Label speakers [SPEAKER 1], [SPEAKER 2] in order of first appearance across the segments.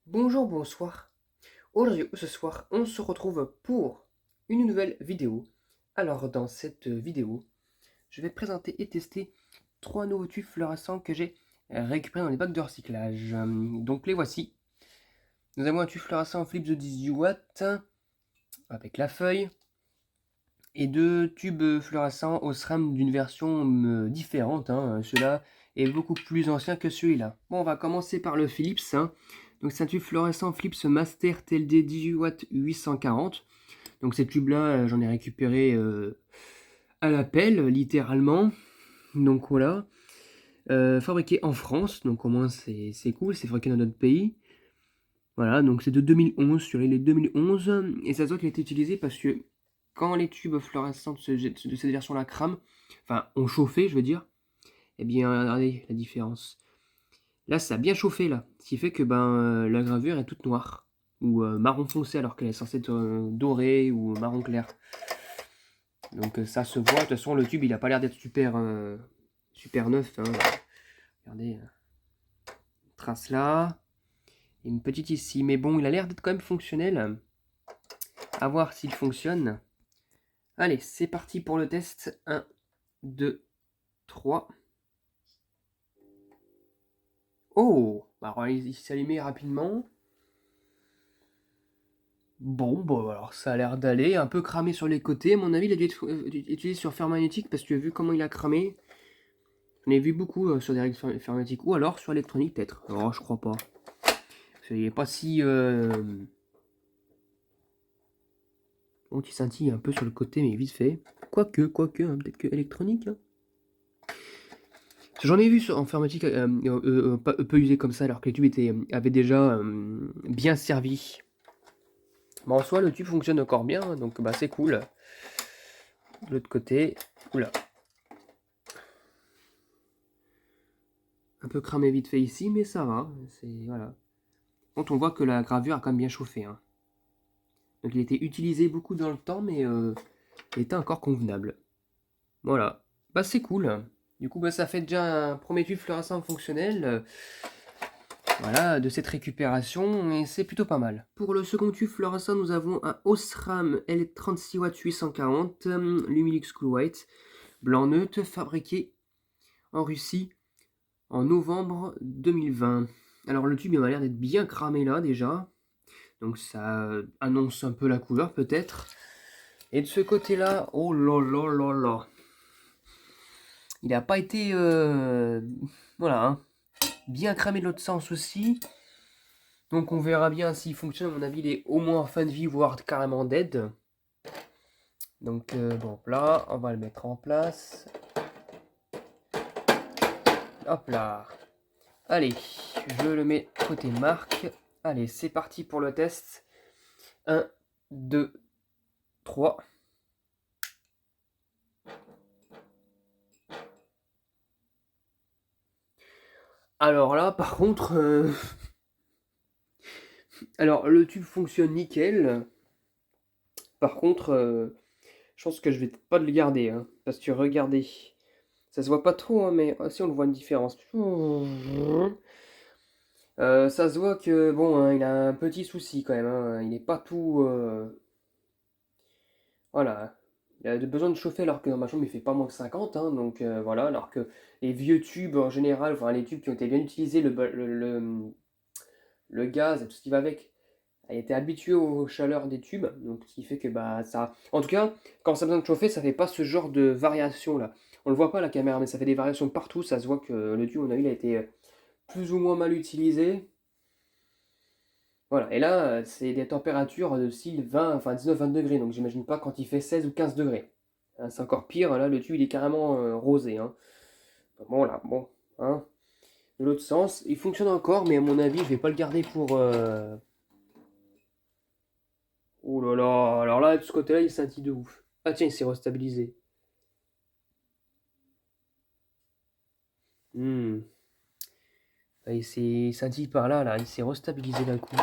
[SPEAKER 1] Bonjour, bonsoir. Aujourd'hui ou ce soir, on se retrouve pour une nouvelle vidéo. Alors, dans cette vidéo, je vais présenter et tester trois nouveaux tubes fluorescents que j'ai récupérés dans les bacs de recyclage. Donc, les voici. Nous avons un tube fluorescent Philips de 18 watts avec la feuille et deux tubes fluorescents Osram d'une version différente. Celui-là est beaucoup plus ancien que celui-là. Bon, on va commencer par le Philips. Donc c'est un tube fluorescent Philips Master TLD 18 watts 840. Donc ces tubes-là, j'en ai récupéré à l'appel, littéralement. Donc voilà. Fabriqué en France, donc au moins c'est cool, c'est fabriqué dans notre pays. Voilà, donc c'est de 2011, sur les 2011. Et ça se voit qu'il a été utilisé parce que quand les tubes fluorescents de cette version-là crament, enfin ont chauffé, je veux dire, eh bien regardez la différence. Là, ça a bien chauffé, là. Ce qui fait que la gravure est toute noire. Ou marron foncé, alors qu'elle est censée être dorée ou marron clair. Donc ça se voit. De toute façon, le tube, il a pas l'air d'être super neuf. Regardez. Trace là. Et une petite ici. Mais bon, il a l'air d'être quand même fonctionnel. À voir s'il fonctionne. Allez, c'est parti pour le test. 1, 2, 3. Oh, alors il s'allumait rapidement. Bon, alors ça a l'air d'aller, un peu cramé sur les côtés. À mon avis, il a dû être utilisé sur fer magnétique parce que vu comment il a cramé, j'en ai vu beaucoup sur des règles fer magnétique ou alors sur électronique peut-être. Oh, je crois pas. Il n'est pas si. Bon, il scintille un peu sur le côté, mais vite fait. Quoique, peut-être que électronique. J'en ai vu en informatique peu usé comme ça alors que les tubes avaient déjà bien servi. En soi, le tube fonctionne encore bien, donc c'est cool. De l'autre côté, oula. Un peu cramé vite fait ici, mais ça va. Voilà. Quand on voit que la gravure a quand même bien chauffé. Donc il a été utilisé beaucoup dans le temps, mais il était encore convenable. Voilà. C'est cool. Du coup, ça fait déjà un premier tube fluorescent fonctionnel. Voilà, de cette récupération, et c'est plutôt pas mal. Pour le second tube fluorescent, nous avons un Osram L36 w 840 Lumilux Cool White, blanc neutre, fabriqué en Russie en novembre 2020. Alors le tube il m'a l'air d'être bien cramé là déjà, donc ça annonce un peu la couleur peut-être. Et de ce côté-là, oh là là là là, il n'a pas été voilà, bien cramé de l'autre sens aussi. Donc on verra bien s'il fonctionne. À mon avis, il est au moins en fin de vie, voire carrément dead. Donc bon, là, on va le mettre en place. Hop là. Allez, je le mets côté marque. Allez, c'est parti pour le test. 1, 2, 3. Alors là, par contre, alors le tube fonctionne nickel. Par contre, je pense que je vais pas le garder, parce que regardez, ça se voit pas trop, mais si on le voit une différence. Ça se voit que bon, il a un petit souci quand même. Il n'est pas tout, voilà. Il a besoin de chauffer alors que dans ma chambre il fait pas moins que 50, donc voilà. Alors que les vieux tubes en général, enfin les tubes qui ont été bien utilisés, le gaz et tout ce qui va avec, a été habitué aux chaleurs des tubes, donc ce qui fait que ça. En tout cas, quand ça a besoin de chauffer, ça fait pas ce genre de variation là. On le voit pas à la caméra, mais ça fait des variations partout. Ça se voit que le tube, à mon avis, il a été plus ou moins mal utilisé. Voilà, et là, c'est des températures de style 20, enfin 19-20 degrés, donc j'imagine pas quand il fait 16 ou 15 degrés. C'est encore pire, là, le tube, il est carrément rosé. Bon, là, bon. De l'autre sens, il fonctionne encore, mais à mon avis, je vais pas le garder pour... Oh là là, alors là, de ce côté-là, il scintille de ouf. Ah tiens, il s'est restabilisé. Hmm. Ah, il scintille par là, il s'est restabilisé d'un coup.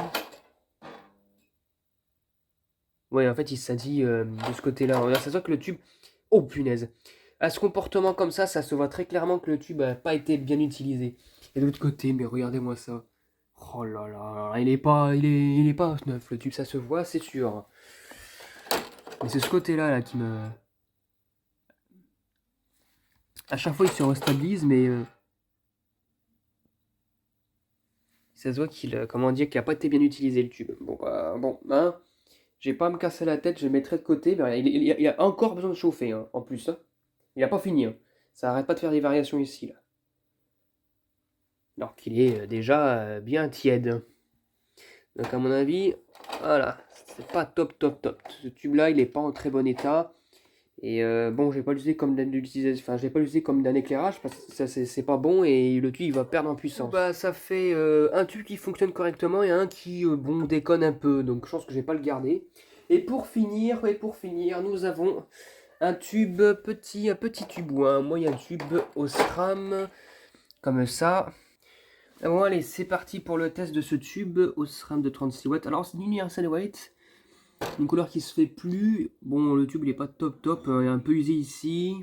[SPEAKER 1] Ouais, en fait, il scintille de ce côté-là. Regarde, ça se voit que le tube... Oh punaise. À ce comportement comme ça se voit très clairement que le tube n'a pas été bien utilisé. Et de l'autre côté, mais regardez-moi ça. Oh là là, il est pas neuf le tube, ça se voit, c'est sûr. Mais c'est ce côté-là là, qui me... À chaque fois il se restabilise, mais ça se voit qu'il, comment dire, qu'il a pas été bien utilisé le tube. Bon, bon, hein, j'ai pas à me casser la tête, je le mettrai de côté. Mais il a encore besoin de chauffer, hein, en plus. Hein. Il a pas fini. Hein. Ça arrête pas de faire des variations ici, là. Alors qu'il est déjà bien tiède. Donc à mon avis, voilà, c'est pas top top top. Ce tube-là, il est pas en très bon état. Et bon, je vais pas l'utiliser comme enfin, je vais pas l'utiliser comme d'un éclairage parce que ça c'est pas bon et le tube il va perdre en puissance. Bah ça fait un tube qui fonctionne correctement et un qui bon déconne un peu, donc je pense que je vais pas le garder. Et pour finir, nous avons un tube un petit tube ou un moyen tube Osram comme ça. Bon allez, c'est parti pour le test de ce tube Osram de 36 watts. Alors c'est une Universal Weight. Une couleur qui se fait plus. Bon, le tube il est pas top top, il est un peu usé ici.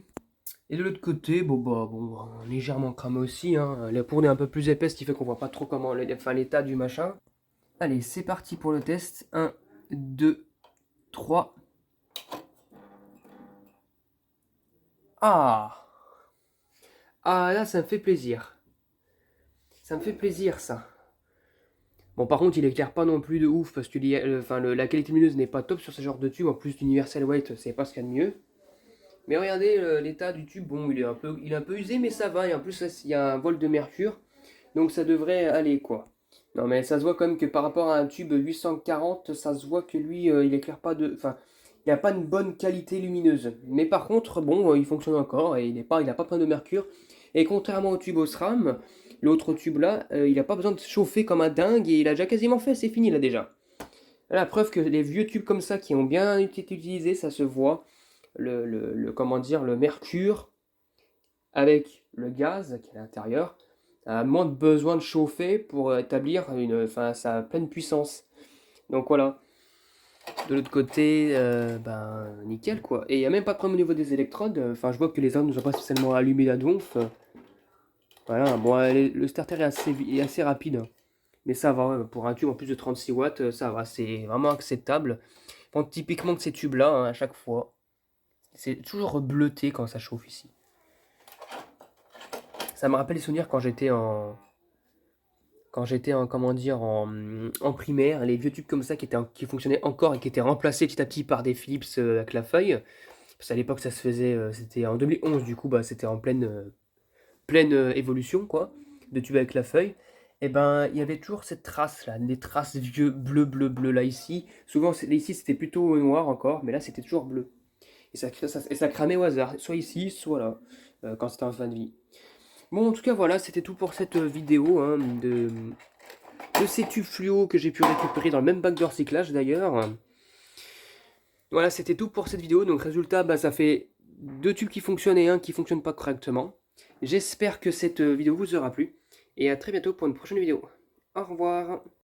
[SPEAKER 1] Et de l'autre côté, bon, légèrement cramé aussi. Hein. La pourne est un peu plus épaisse, ce qui fait qu'on voit pas trop comment, enfin, l'état du machin. Allez, c'est parti pour le test. 1, 2, 3. Ah! Ah, là, ça me fait plaisir. Ça me fait plaisir, ça. Bon, par contre, il éclaire pas non plus de ouf, parce que la qualité lumineuse n'est pas top sur ce genre de tube. En plus, l'Universal Weight, c'est pas ce qu'il y a de mieux. Mais regardez l'état du tube, bon il est un peu usé mais ça va, et en plus il y a un vol de mercure, donc ça devrait aller quoi. Non mais ça se voit quand même que par rapport à un tube 840, ça se voit que lui il éclaire pas de... Enfin, il n'y a pas une bonne qualité lumineuse. Mais par contre, bon, il fonctionne encore et il a pas plein de mercure. Et contrairement au tube Osram, l'autre tube là, il n'a pas besoin de chauffer comme un dingue et il a déjà quasiment fait, c'est fini là déjà. La preuve que les vieux tubes comme ça qui ont bien été utilisés, ça se voit comment dire, le mercure avec le gaz qui est à l'intérieur a moins besoin de chauffer pour établir enfin, sa pleine puissance. Donc voilà. De l'autre côté, ben nickel quoi. Et il n'y a même pas de problème au niveau des électrodes. Enfin, je vois que les armes ne sont pas spécialement allumées la donf. Voilà, bon, le starter est assez rapide. Hein. Mais ça va, pour un tube en plus de 36 watts, ça va, c'est vraiment acceptable. Bon, typiquement de ces tubes-là, hein, à chaque fois. C'est toujours bleuté quand ça chauffe ici. Ça me rappelle les souvenirs quand j'étais en... comment dire, en primaire, les vieux tubes comme ça qui fonctionnaient encore et qui étaient remplacés petit à petit par des Philips avec la feuille. Parce qu'à l'époque ça se faisait, c'était en 2011 du coup, bah, c'était en pleine évolution quoi, de tubes avec la feuille. Et ben il y avait toujours cette trace là, des traces vieux bleu là ici. Souvent ici c'était plutôt noir encore, mais là c'était toujours bleu. Et ça cramait au hasard, soit ici, soit là, quand c'était en fin de vie. Bon, en tout cas, voilà, c'était tout pour cette vidéo hein, de ces tubes fluo que j'ai pu récupérer dans le même bac de recyclage d'ailleurs. Voilà, c'était tout pour cette vidéo. Donc, résultat, bah, ça fait 2 tubes qui fonctionnent et un qui ne fonctionne pas correctement. J'espère que cette vidéo vous aura plu. Et à très bientôt pour une prochaine vidéo. Au revoir.